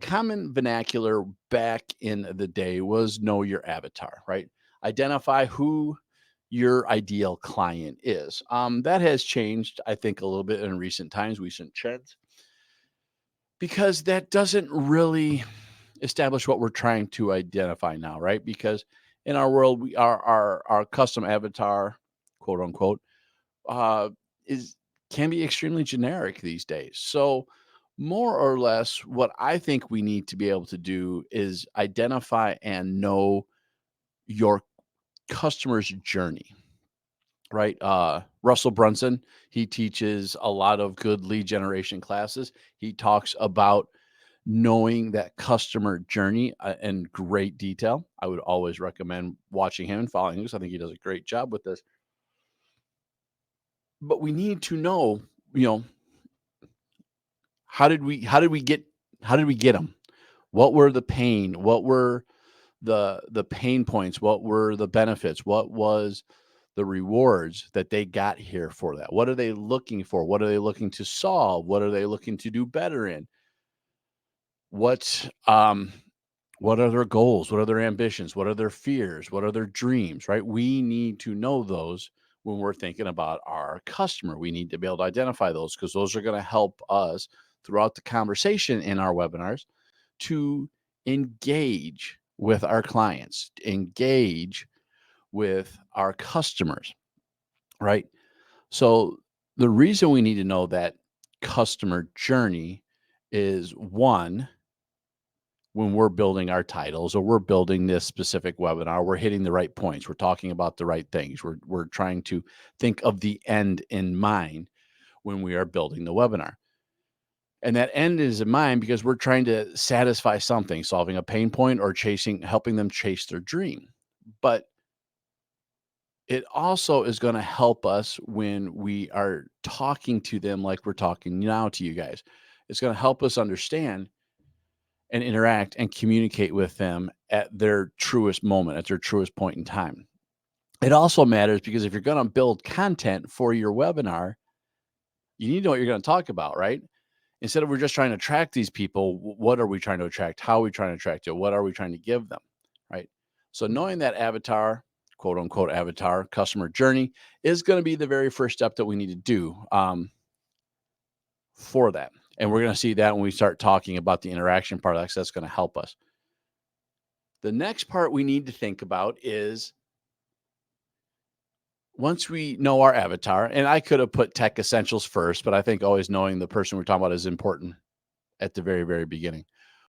common vernacular back in the day was know your avatar, right? Identify who your ideal client is. That has changed, I think, a little bit in recent times, recent trends, because that doesn't really establish what we're trying to identify now, right? Because in our world, we our custom avatar, quote unquote, uh, is can be extremely generic these days. So, more or less, what I think we need to be able to do is identify and know your customer's journey, right? Russell Brunson, he teaches a lot of good lead generation classes. He talks about knowing that customer journey in great detail. I would always recommend watching him and following him because I think he does a great job with this. But we need to know, you know, how did we get them? What were the pain? What were the pain points? What were the benefits? What was the rewards that they got here for that? What are they looking for? What are they looking to solve? What are they looking to do better in? What what are their goals? What are their ambitions? What are their fears? What are their dreams, right? We need to know those when we're thinking about our customer. We need to be able to identify those because those are going to help us throughout the conversation in our webinars to engage with our clients, engage with our customers, right? So the reason we need to know that customer journey is one, when we're building our titles or we're building this specific webinar, we're hitting the right points. We're talking about the right things. We're trying to think of the end in mind when we are building the webinar. And that end is in mind because we're trying to satisfy something, solving a pain point or helping them chase their dream. But it also is going to help us when we are talking to them like we're talking now to you guys. It's going to help us understand and interact and communicate with them at their truest moment, at their truest point in time. It also matters because if you're going to build content for your webinar, you need to know what you're going to talk about, right? Instead of we're just trying to attract these people, what are we trying to attract? How are we trying to attract it? What are we trying to give them, right? So knowing that avatar, quote unquote avatar customer journey is going to be the very first step that we need to do for that. And we're going to see that when we start talking about the interaction part. That's going to help us. The next part we need to think about is once we know our avatar, and I could have put tech essentials first, but I think always knowing the person we're talking about is important at the very, very beginning.